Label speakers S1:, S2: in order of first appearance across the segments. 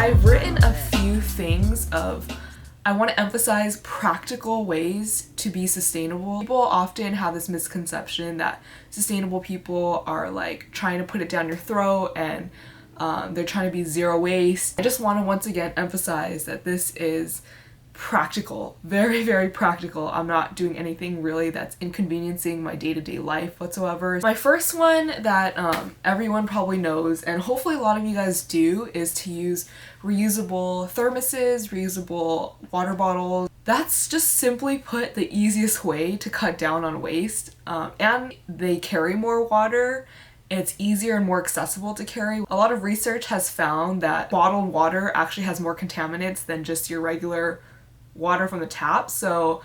S1: I've written a few things of I want to emphasize practical ways to be sustainable. People often have this misconception that sustainable people are like trying to put it down your throat and they're trying to be zero waste. I just want to once again emphasize that this is practical, very, very practical. I'm not doing anything really that's inconveniencing my day-to-day life whatsoever. My first one that everyone probably knows, and hopefully a lot of you guys do, is to use reusable thermoses, reusable water bottles. That's just simply put the easiest way to cut down on waste, and they carry more water. It's easier and more accessible to carry. A lot of research has found that bottled water actually has more contaminants than just your regular water from the tap, so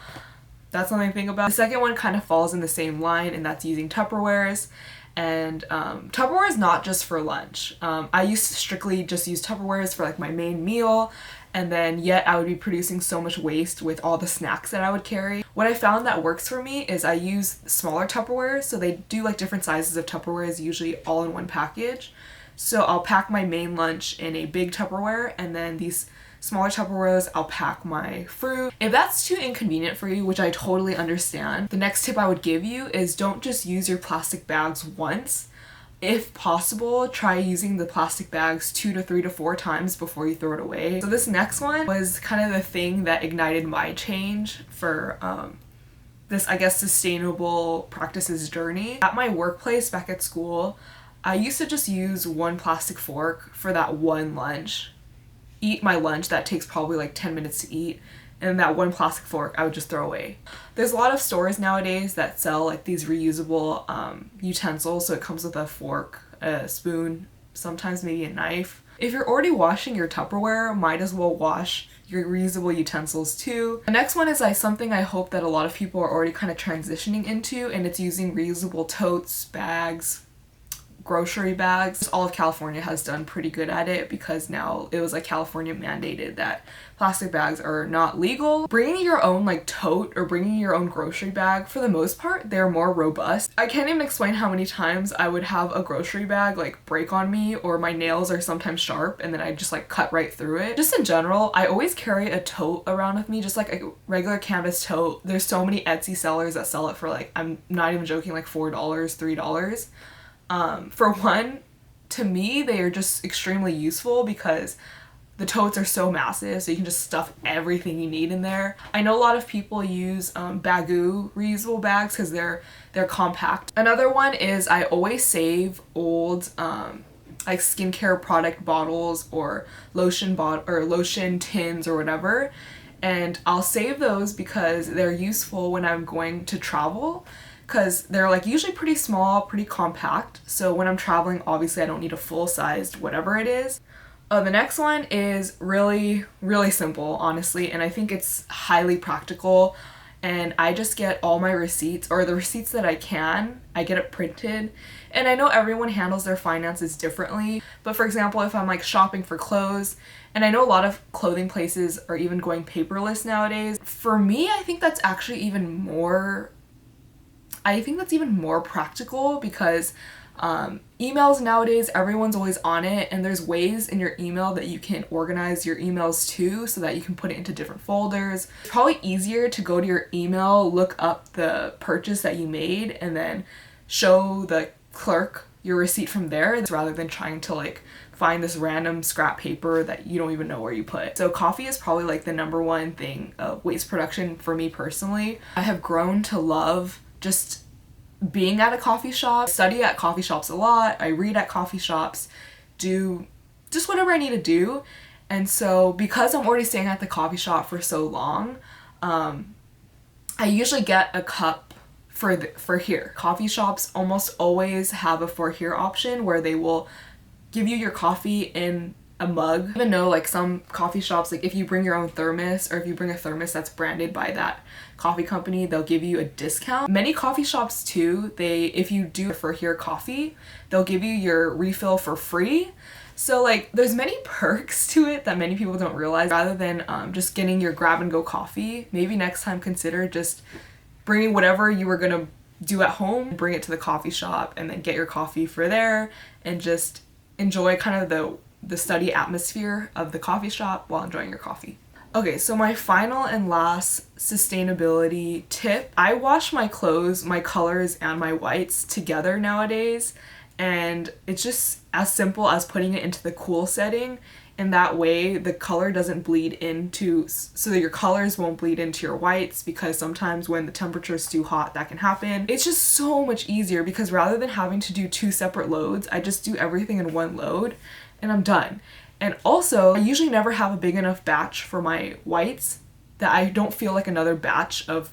S1: that's something to think about. The second one kind of falls in the same line, and that's using Tupperwares. And Tupperware is not just for lunch. I used to strictly just use Tupperwares for like my main meal, and then yet I would be producing so much waste with all the snacks that I would carry. What I found that works for me is I use smaller Tupperwares, so they do like different sizes of Tupperwares, usually all in one package. So I'll pack my main lunch in a big Tupperware, and then these smaller Tupperwares, I'll pack my fruit. If that's too inconvenient for you, which I totally understand, the next tip I would give you is don't just use your plastic bags once. If possible, try using the plastic bags 2 to 3 to 4 times before you throw it away. So this next one was kind of the thing that ignited my change for this, I guess, sustainable practices journey. At my workplace back at school, I used to just use one plastic fork for that one lunch. Eat my lunch that takes probably like 10 minutes to eat, and that one plastic fork I would just throw away. There's a lot of stores nowadays that sell like these reusable utensils, so it comes with a fork, a spoon, sometimes maybe a knife. If you're already washing your Tupperware, might as well wash your reusable utensils too. The next one is something I hope that a lot of people are already kind of transitioning into, and it's using reusable totes, bags, grocery bags. All of California has done pretty good at it because now it was like California mandated that plastic bags are not legal. Bringing your own like tote or bringing your own grocery bag, for the most part, they're more robust. I can't even explain how many times I would have a grocery bag like break on me, or my nails are sometimes sharp and then I just like cut right through it. Just in general, I always carry a tote around with me, just like a regular canvas tote. There's so many Etsy sellers that sell it for like, I'm not even joking, like $4, $3. For one, to me, they are just extremely useful because the totes are so massive, so you can just stuff everything you need in there. I know a lot of people use Baggu reusable bags because they're compact. Another one is I always save old like skincare product bottles or lotion tins or whatever, and I'll save those because they're useful when I'm going to travel, because they're like usually pretty small, pretty compact. So when I'm traveling, obviously I don't need a full-sized whatever it is. The next one is really, really simple, honestly, and I think it's highly practical. And I just get all my receipts, or the receipts that I get it printed. And I know everyone handles their finances differently, but for example, if I'm like shopping for clothes, and I know a lot of clothing places are even going paperless nowadays. For me, I think that's actually even more practical because emails nowadays, everyone's always on it, and there's ways in your email that you can organize your emails too so that you can put it into different folders. It's probably easier to go to your email, look up the purchase that you made, and then show the clerk your receipt from there rather than trying to like find this random scrap paper that you don't even know where you put. So coffee is probably like the #1 thing of waste production for me personally. I have grown to love just being at a coffee shop. I study at coffee shops a lot. I read at coffee shops, do just whatever I need to do. And so because I'm already staying at the coffee shop for so long, I usually get a cup for here. Coffee shops almost always have a for here option where they will give you your coffee in a mug. Even though like some coffee shops, like if you bring your own thermos, or if you bring a thermos that's branded by that coffee company, they'll give you a discount. Many coffee shops too, if you do for here coffee, they'll give you your refill for free. So like there's many perks to it that many people don't realize. Rather than just getting your grab and go coffee, maybe next time consider just bringing whatever you were gonna do at home, bring it to the coffee shop, and then get your coffee for there and just enjoy kind of the the study atmosphere of the coffee shop while enjoying your coffee. Okay, so my final and last sustainability tip. I wash my clothes, my colors, and my whites together nowadays, and it's just as simple as putting it into the cool setting, and that way the color doesn't bleed into, so that your colors won't bleed into your whites, because sometimes when the temperature is too hot that can happen. It's just so much easier because rather than having to do 2 separate loads, I just do everything in one load and I'm done. And also, I usually never have a big enough batch for my whites that I don't feel like another batch of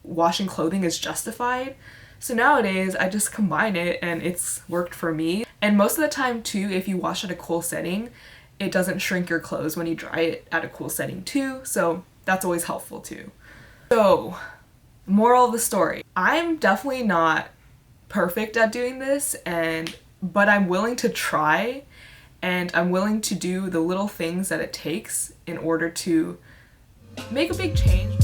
S1: washing clothing is justified. So nowadays, I just combine it and it's worked for me. And most of the time too, if you wash at a cool setting, it doesn't shrink your clothes when you dry it at a cool setting too. So that's always helpful too. So, moral of the story. I'm definitely not perfect at doing this, but I'm willing to try. And I'm willing to do the little things that it takes in order to make a big change.